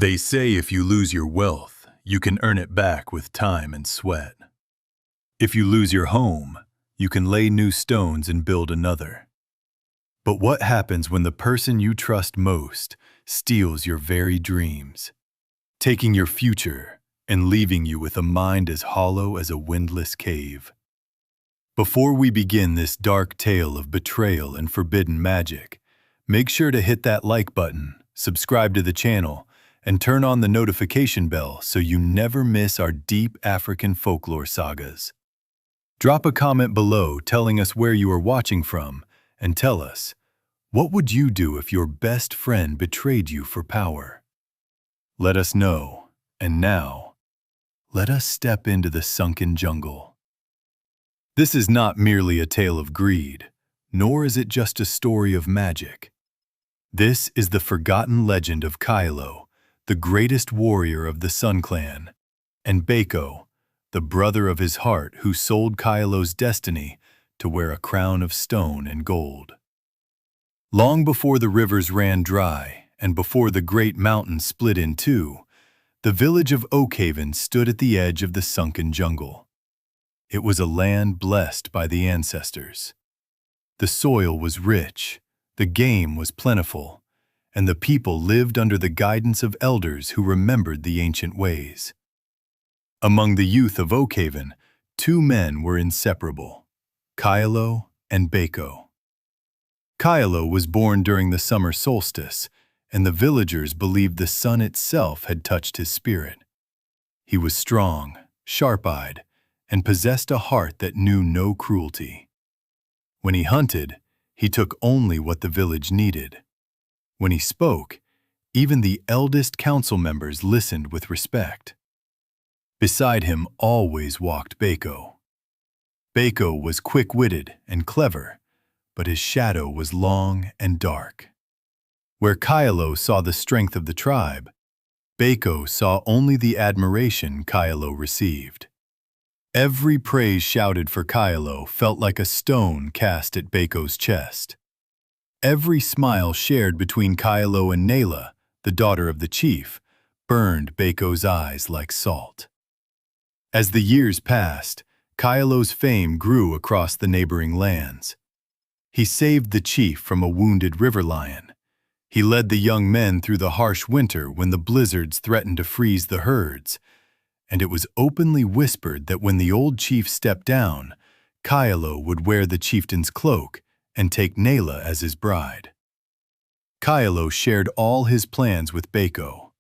They say if you lose your wealth, you can earn it back with time and sweat. If you lose your home, you can lay new stones and build another. But what happens when the person you trust most steals your very dreams, taking your future and leaving you with a mind as hollow as a windless cave? Before we begin this dark tale of betrayal and forbidden magic, make sure to hit that like button, subscribe to the channel, and turn on the notification bell so you never miss our deep African folklore sagas. Drop a comment below telling us where you are watching from, and tell us, what would you do if your best friend betrayed you for power? Let us know, and now, let us step into the sunken jungle. This is not merely a tale of greed, nor is it just a story of magic. This is the forgotten legend of Kaelo, the greatest warrior of the Sun Clan, and Bako, the brother of his heart who sold Kaelo's destiny to wear a crown of stone and gold. Long before the rivers ran dry and before the great mountain split in two, the village of Oakhaven stood at the edge of the sunken jungle. It was a land blessed by the ancestors. The soil was rich, the game was plentiful, and the people lived under the guidance of elders who remembered the ancient ways. Among the youth of Oakhaven, two men were inseparable, Kaelo and Bako. Kaelo was born during the summer solstice, and the villagers believed the sun itself had touched his spirit. He was strong, sharp-eyed, and possessed a heart that knew no cruelty. When he hunted, he took only what the village needed. When he spoke, even the eldest council members listened with respect. Beside him always walked Bako. Bako was quick-witted and clever, but his shadow was long and dark. Where Kaelo saw the strength of the tribe, Bako saw only the admiration Kaelo received. Every praise shouted for Kaelo felt like a stone cast at Bako's chest. Every smile shared between Kaelo and Nayla, the daughter of the chief, burned Bako's eyes like salt. As the years passed, Kaelo's fame grew across the neighboring lands. He saved the chief from a wounded river lion. He led the young men through the harsh winter when the blizzards threatened to freeze the herds, and it was openly whispered that when the old chief stepped down, Kaelo would wear the chieftain's cloak and take Nayla as his bride. Kaelo shared all his plans with Bako.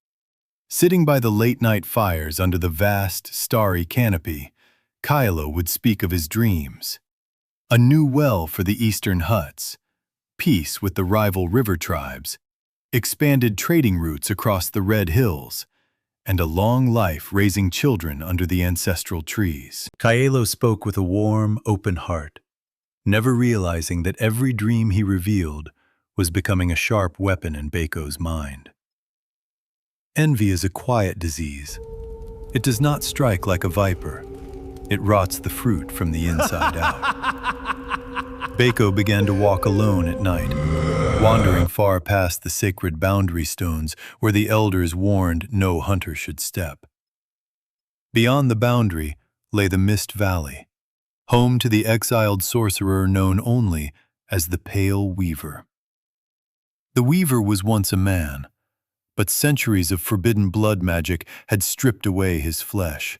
Sitting by the late-night fires under the vast, starry canopy, Kaelo would speak of his dreams. A new well for the eastern huts, peace with the rival river tribes, expanded trading routes across the Red Hills, and a long life raising children under the ancestral trees. Kaelo spoke with a warm, open heart, never realizing that every dream he revealed was becoming a sharp weapon in Bako's mind. Envy is a quiet disease. It does not strike like a viper. It rots the fruit from the inside out. Bako began to walk alone at night, wandering far past the sacred boundary stones where the elders warned no hunter should step. Beyond the boundary lay the Mist Valley, home to the exiled sorcerer known only as the Pale Weaver. The Weaver was once a man, but centuries of forbidden blood magic had stripped away his flesh,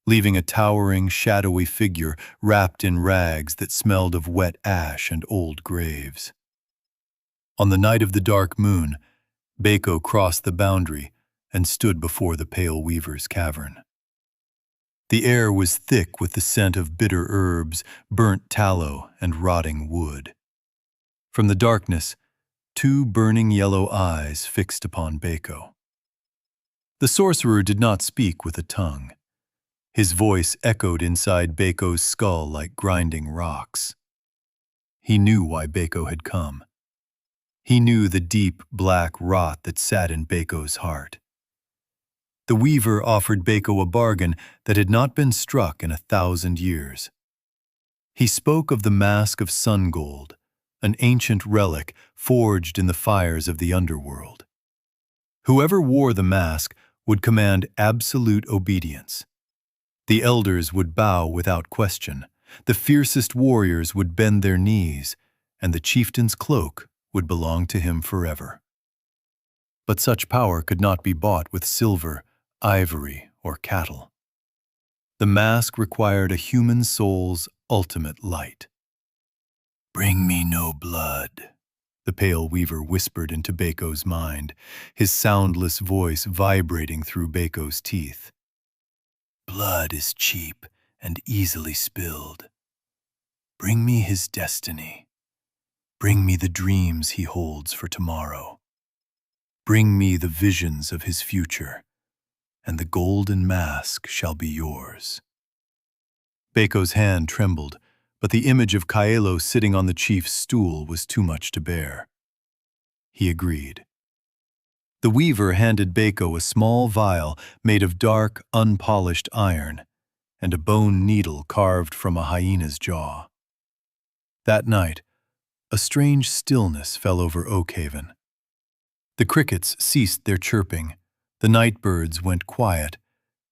leaving a towering, shadowy figure wrapped in rags that smelled of wet ash and old graves. On the night of the dark moon, Bako crossed the boundary and stood before the Pale Weaver's cavern. The air was thick with the scent of bitter herbs, burnt tallow, and rotting wood. From the darkness, two burning yellow eyes fixed upon Bako. The sorcerer did not speak with a tongue. His voice echoed inside Bako's skull like grinding rocks. He knew why Bako had come. He knew the deep, black rot that sat in Bako's heart. The Weaver offered Bako a bargain that had not been struck in 1,000 years. He spoke of the mask of sun gold, an ancient relic forged in the fires of the underworld. Whoever wore the mask would command absolute obedience. The elders would bow without question, the fiercest warriors would bend their knees, and the chieftain's cloak would belong to him forever. But such power could not be bought with silver, ivory, or cattle. The mask required a human soul's ultimate light. "Bring me no blood," the pale weaver whispered into Bako's mind, his soundless voice vibrating through Bako's teeth. "Blood is cheap and easily spilled. Bring me his destiny. Bring me the dreams he holds for tomorrow. Bring me the visions of his future, and the golden mask shall be yours." Bako's hand trembled, but the image of Kaelo sitting on the chief's stool was too much to bear. He agreed. The weaver handed Bako a small vial made of dark, unpolished iron, and a bone needle carved from a hyena's jaw. That night, a strange stillness fell over Oakhaven. The crickets ceased their chirping, the night birds went quiet,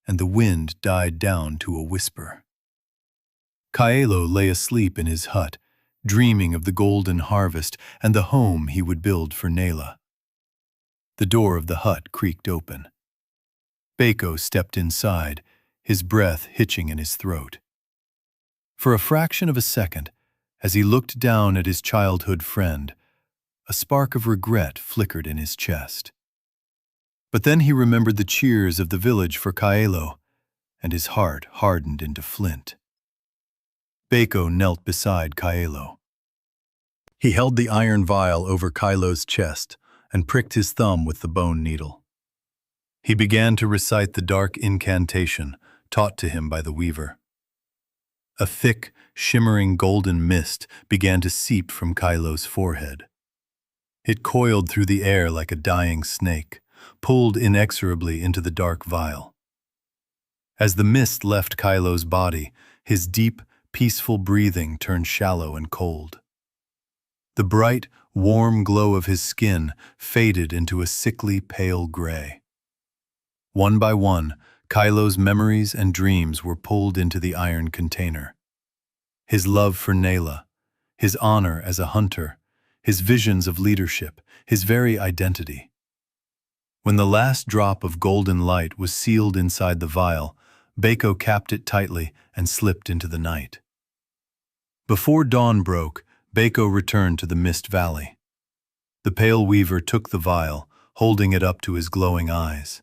and the wind died down to a whisper. Kaelo lay asleep in his hut, dreaming of the golden harvest and the home he would build for Nayla. The door of the hut creaked open. Bako stepped inside, his breath hitching in his throat. For a fraction of a second, as he looked down at his childhood friend, a spark of regret flickered in his chest. But then he remembered the cheers of the village for Kaelo, and his heart hardened into flint. Bako knelt beside Kaelo. He held the iron vial over Kaelo's chest and pricked his thumb with the bone needle. He began to recite the dark incantation taught to him by the weaver. A thick, shimmering golden mist began to seep from Kaelo's forehead. It coiled through the air like a dying snake, pulled inexorably into the dark vial. As the mist left Kaelo's body, his deep, peaceful breathing turned shallow and cold. The bright, warm glow of his skin faded into a sickly, pale gray. One by one, Kaelo's memories and dreams were pulled into the iron container. His love for Nayla, his honor as a hunter, his visions of leadership, his very identity. When the last drop of golden light was sealed inside the vial, Bako capped it tightly and slipped into the night. Before dawn broke, Bako returned to the Mist Valley. The pale weaver took the vial, holding it up to his glowing eyes.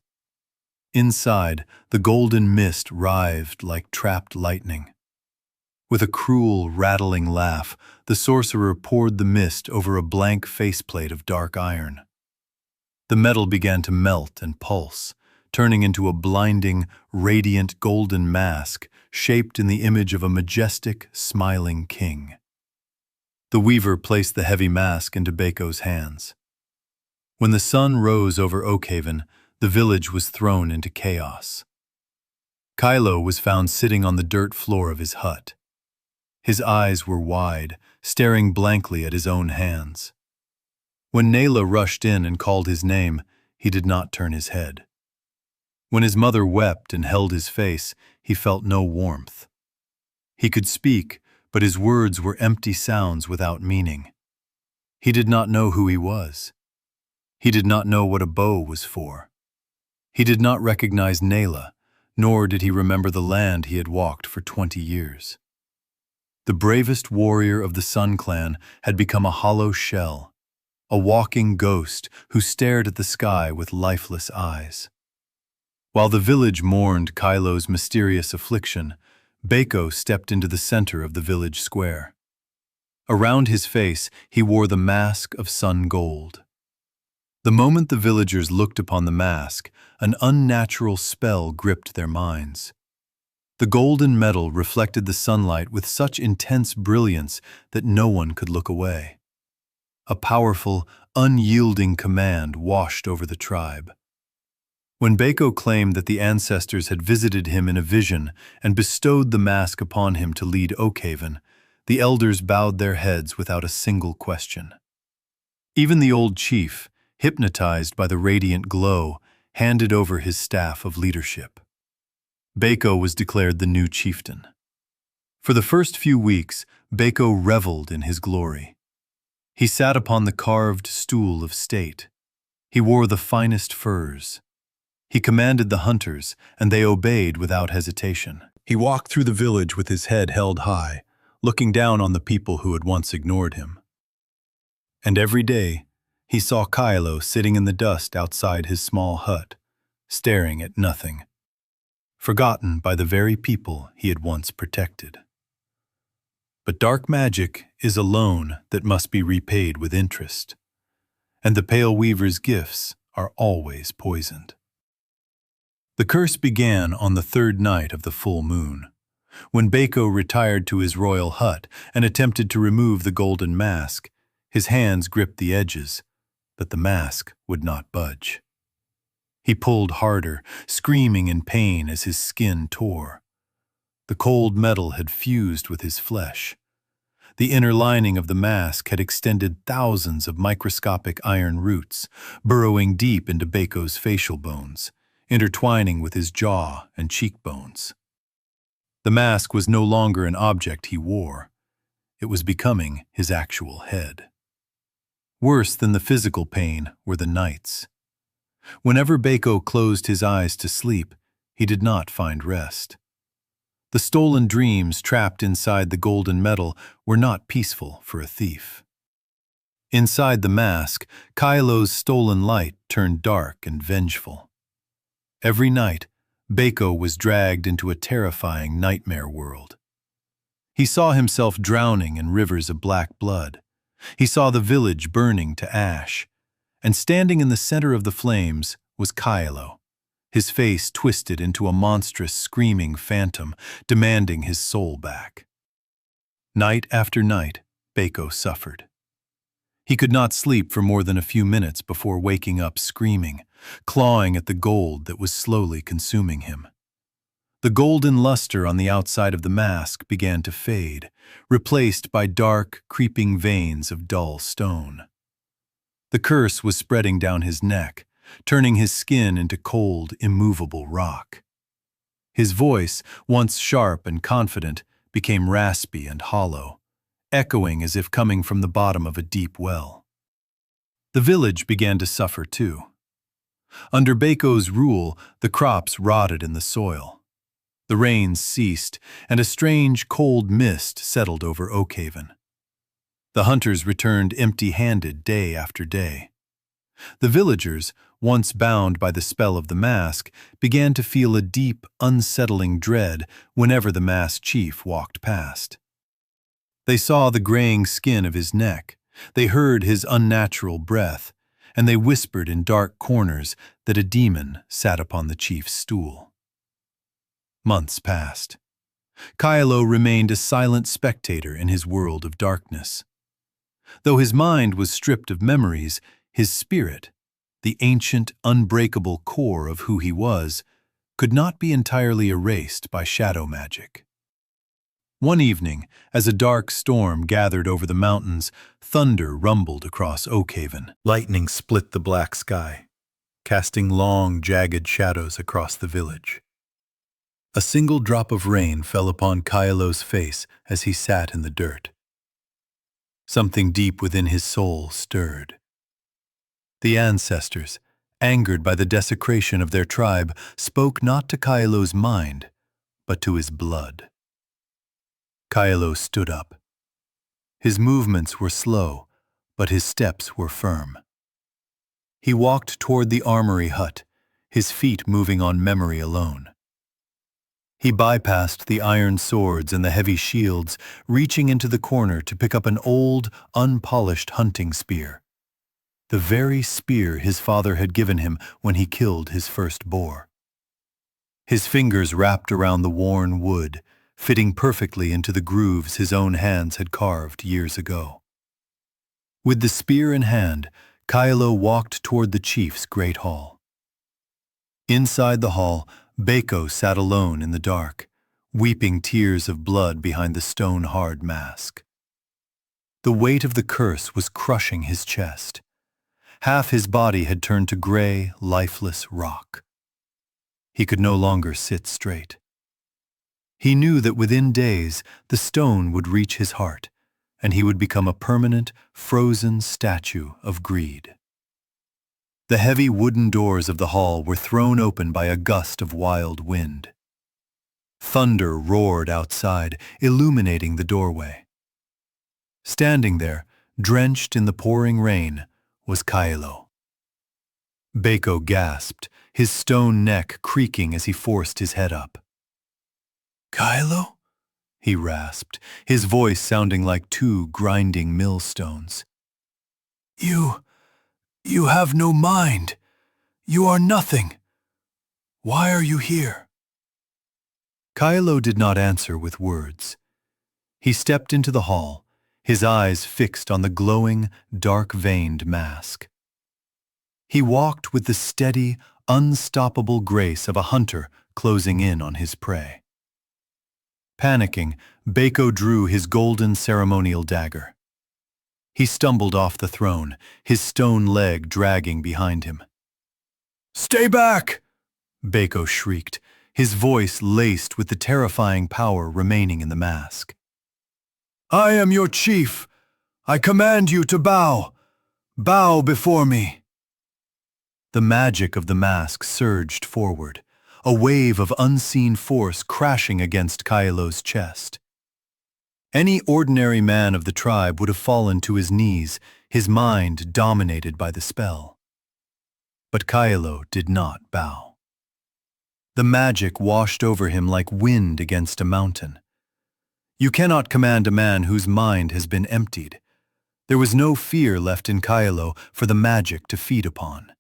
Inside, the golden mist writhed like trapped lightning. With a cruel, rattling laugh, the sorcerer poured the mist over a blank faceplate of dark iron. The metal began to melt and pulse, turning into a blinding, radiant golden mask shaped in the image of a majestic, smiling king. The weaver placed the heavy mask into Bako's hands. When the sun rose over Oakhaven, the village was thrown into chaos. Kaelo was found sitting on the dirt floor of his hut. His eyes were wide, staring blankly at his own hands. When Nayla rushed in and called his name, he did not turn his head. When his mother wept and held his face, he felt no warmth. He could speak, but his words were empty sounds without meaning. He did not know who he was. He did not know what a bow was for. He did not recognize Nayla, nor did he remember the land he had walked for 20 years. The bravest warrior of the Sun Clan had become a hollow shell, a walking ghost who stared at the sky with lifeless eyes. While the village mourned Kaelo's mysterious affliction, Bako stepped into the center of the village square. Around his face, he wore the mask of sun gold. The moment the villagers looked upon the mask, an unnatural spell gripped their minds. The golden metal reflected the sunlight with such intense brilliance that no one could look away. A powerful, unyielding command washed over the tribe. When Bako claimed that the ancestors had visited him in a vision and bestowed the mask upon him to lead Oakhaven, the elders bowed their heads without a single question. Even the old chief, hypnotized by the radiant glow, handed over his staff of leadership. Bako was declared the new chieftain. For the first few weeks, Bako reveled in his glory. He sat upon the carved stool of state. He wore the finest furs. He commanded the hunters, and they obeyed without hesitation. He walked through the village with his head held high, looking down on the people who had once ignored him. And every day, he saw Kaelo sitting in the dust outside his small hut, staring at nothing, forgotten by the very people he had once protected. But dark magic is a loan that must be repaid with interest, and the Pale Weaver's gifts are always poisoned. The curse began on the third night of the full moon, when Bako retired to his royal hut and attempted to remove the golden mask. His hands gripped the edges, but the mask would not budge. He pulled harder, screaming in pain as his skin tore. The cold metal had fused with his flesh. The inner lining of the mask had extended thousands of microscopic iron roots, burrowing deep into Bako's facial bones, intertwining with his jaw and cheekbones. The mask was no longer an object he wore. It was becoming his actual head. Worse than the physical pain were the nights. Whenever Bako closed his eyes to sleep, he did not find rest. The stolen dreams trapped inside the golden metal were not peaceful for a thief. Inside the mask, Kaelo's stolen light turned dark and vengeful. Every night, Bako was dragged into a terrifying nightmare world. He saw himself drowning in rivers of black blood. He saw the village burning to ash, and standing in the center of the flames was Kaelo, his face twisted into a monstrous screaming phantom, demanding his soul back. Night after night, Bako suffered. He could not sleep for more than a few minutes before waking up screaming, clawing at the gold that was slowly consuming him. The golden luster on the outside of the mask began to fade, replaced by dark, creeping veins of dull stone. The curse was spreading down his neck, turning his skin into cold, immovable rock. His voice, once sharp and confident, became raspy and hollow, echoing as if coming from the bottom of a deep well. The village began to suffer too. Under Bako's rule, the crops rotted in the soil. The rains ceased, and a strange, cold mist settled over Oakhaven. The hunters returned empty-handed day after day. The villagers, once bound by the spell of the mask, began to feel a deep, unsettling dread whenever the masked chief walked past. They saw the graying skin of his neck, they heard his unnatural breath, and they whispered in dark corners that a demon sat upon the chief's stool. Months passed. Kaelo remained a silent spectator in his world of darkness. Though his mind was stripped of memories, his spirit, the ancient, unbreakable core of who he was, could not be entirely erased by shadow magic. One evening, as a dark storm gathered over the mountains, thunder rumbled across Oakhaven. Lightning split the black sky, casting long, jagged shadows across the village. A single drop of rain fell upon Kaelo's face as he sat in the dirt. Something deep within his soul stirred. The ancestors, angered by the desecration of their tribe, spoke not to Kaelo's mind, but to his blood. Kaelo stood up. His movements were slow, but his steps were firm. He walked toward the armory hut, his feet moving on memory alone. He bypassed the iron swords and the heavy shields, reaching into the corner to pick up an old, unpolished hunting spear. The very spear his father had given him when he killed his first boar. His fingers wrapped around the worn wood, fitting perfectly into the grooves his own hands had carved years ago. With the spear in hand, Kaelo walked toward the chief's great hall. Inside the hall, Bako sat alone in the dark, weeping tears of blood behind the stone-hard mask. The weight of the curse was crushing his chest. Half his body had turned to gray, lifeless rock. He could no longer sit straight. He knew that within days the stone would reach his heart, and he would become a permanent, frozen statue of greed. The heavy wooden doors of the hall were thrown open by a gust of wild wind. Thunder roared outside, illuminating the doorway. Standing there, drenched in the pouring rain, was Kaelo. Bako gasped, his stone neck creaking as he forced his head up. "Kaelo?" he rasped, his voice sounding like two grinding millstones. You have no mind. You are nothing. Why are you here?" Kaelo did not answer with words. He stepped into the hall, his eyes fixed on the glowing, dark-veined mask. He walked with the steady, unstoppable grace of a hunter closing in on his prey. Panicking, Bako drew his golden ceremonial dagger. He stumbled off the throne, his stone leg dragging behind him. "Stay back!" Bako shrieked, his voice laced with the terrifying power remaining in the mask. "I am your chief. I command you to bow. Bow before me." The magic of the mask surged forward, a wave of unseen force crashing against Kaelo's chest. Any ordinary man of the tribe would have fallen to his knees, his mind dominated by the spell. But Kaelo did not bow. The magic washed over him like wind against a mountain. You cannot command a man whose mind has been emptied. There was no fear left in Kaelo for the magic to feed upon.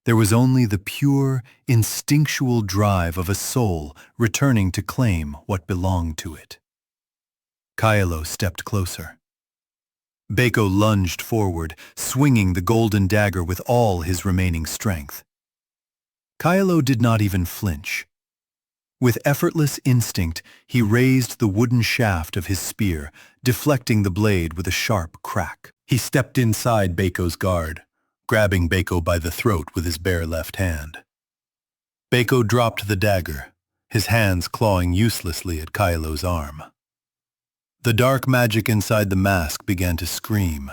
There was only the pure, instinctual drive of a soul returning to claim what belonged to it. Kaelo stepped closer. Bako lunged forward, swinging the golden dagger with all his remaining strength. Kaelo did not even flinch. With effortless instinct, he raised the wooden shaft of his spear, deflecting the blade with a sharp crack. He stepped inside Bako's guard, grabbing Bako by the throat with his bare left hand. Bako dropped the dagger, his hands clawing uselessly at Kaelo's arm. The dark magic inside the mask began to scream,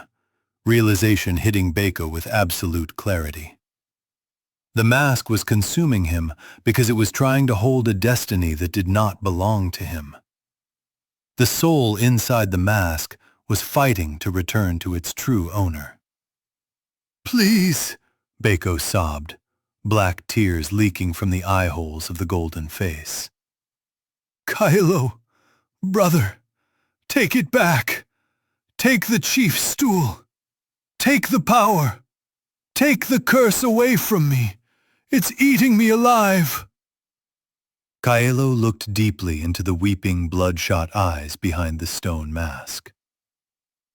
realization hitting Bako with absolute clarity. The mask was consuming him because it was trying to hold a destiny that did not belong to him. The soul inside the mask was fighting to return to its true owner. "Please," Bako sobbed, black tears leaking from the eye holes of the golden face. "Kaelo, brother, take it back. Take the chief's stool. Take the power. Take the curse away from me. It's eating me alive." Kaelo looked deeply into the weeping, bloodshot eyes behind the stone mask.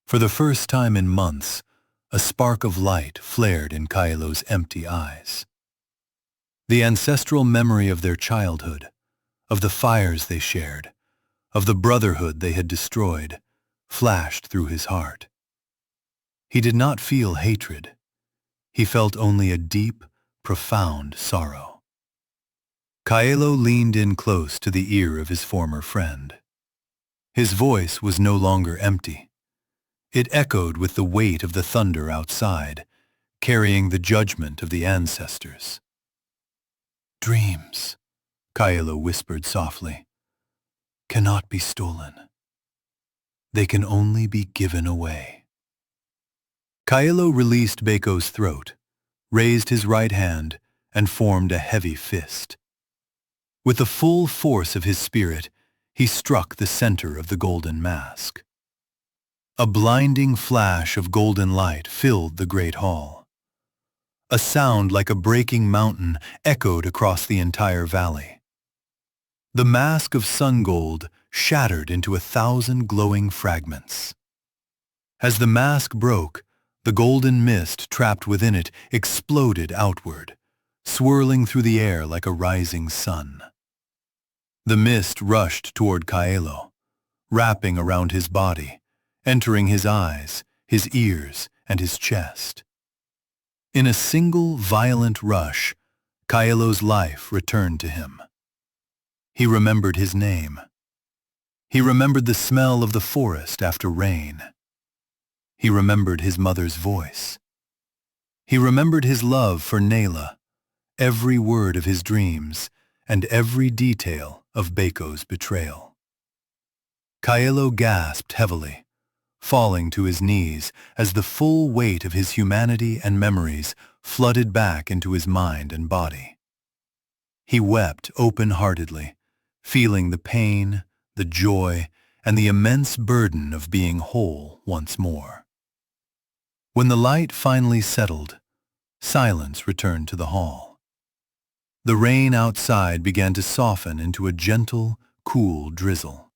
For the first time in months, a spark of light flared in Kaelo's empty eyes. The ancestral memory of their childhood, of the fires they shared, of the brotherhood they had destroyed, flashed through his heart. He did not feel hatred. He felt only a deep, profound sorrow. Kaelo leaned in close to the ear of his former friend. His voice was no longer empty. It echoed with the weight of the thunder outside, carrying the judgment of the ancestors. "Dreams," Kaelo whispered softly, "cannot be stolen. They can only be given away." Kaelo released Bako's throat, raised his right hand, and formed a heavy fist. With the full force of his spirit, he struck the center of the golden mask. A blinding flash of golden light filled the great hall. A sound like a breaking mountain echoed across the entire valley. The mask of sun gold shattered into 1,000 glowing fragments. As the mask broke, the golden mist trapped within it exploded outward, swirling through the air like a rising sun. The mist rushed toward Kaelo, wrapping around his body, entering his eyes, his ears, and his chest. In a single violent rush, Kaelo's life returned to him. He remembered his name. He remembered the smell of the forest after rain. He remembered his mother's voice. He remembered his love for Nayla, every word of his dreams, and every detail of Bako's betrayal. Kaelo gasped heavily, falling to his knees as the full weight of his humanity and memories flooded back into his mind and body. He wept open-heartedly, feeling the pain, the joy, and the immense burden of being whole once more. When the light finally settled, silence returned to the hall. The rain outside began to soften into a gentle, cool drizzle.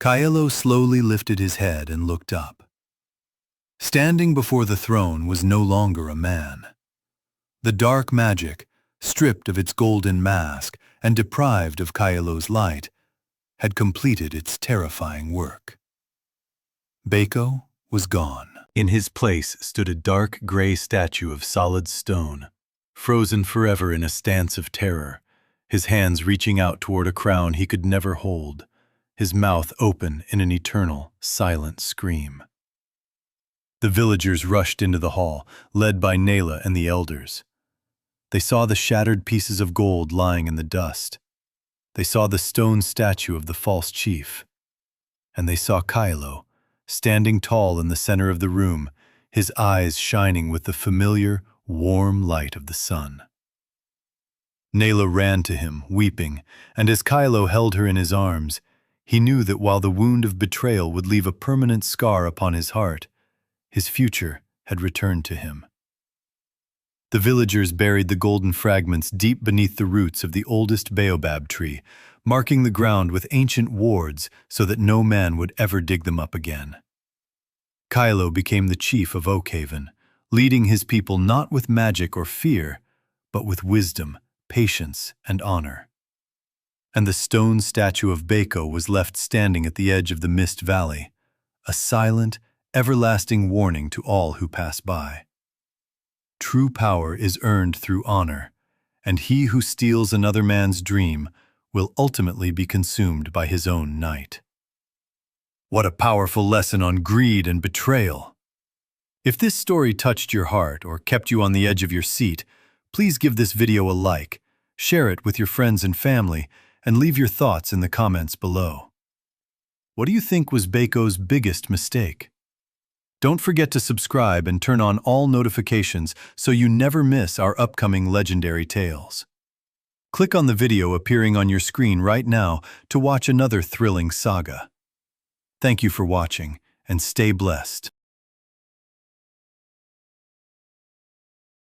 Kaelo slowly lifted his head and looked up. Standing before the throne was no longer a man. The dark magic, stripped of its golden mask and deprived of Kaelo's light, had completed its terrifying work. Bako was gone. In his place stood a dark gray statue of solid stone, frozen forever in a stance of terror, his hands reaching out toward a crown he could never hold, his mouth open in an eternal, silent scream. The villagers rushed into the hall, led by Nayla and the elders. They saw the shattered pieces of gold lying in the dust. They saw the stone statue of the false chief. And they saw Kaelo, standing tall in the center of the room, his eyes shining with the familiar, warm light of the sun. Nayla ran to him, weeping, and as Kaelo held her in his arms, he knew that while the wound of betrayal would leave a permanent scar upon his heart, his future had returned to him. The villagers buried the golden fragments deep beneath the roots of the oldest baobab tree, marking the ground with ancient wards so that no man would ever dig them up again. Kaelo became the chief of Oakhaven, leading his people not with magic or fear, but with wisdom, patience, and honor. And the stone statue of Bako was left standing at the edge of the Mist Valley, a silent, everlasting warning to all who pass by. True power is earned through honor, and he who steals another man's dream will ultimately be consumed by his own night. What a powerful lesson on greed and betrayal! If this story touched your heart or kept you on the edge of your seat, please give this video a like, share it with your friends and family, and leave your thoughts in the comments below. What do you think was Bako's biggest mistake? Don't forget to subscribe and turn on all notifications so you never miss our upcoming legendary tales. Click on the video appearing on your screen right now to watch another thrilling saga. Thank you for watching, and stay blessed.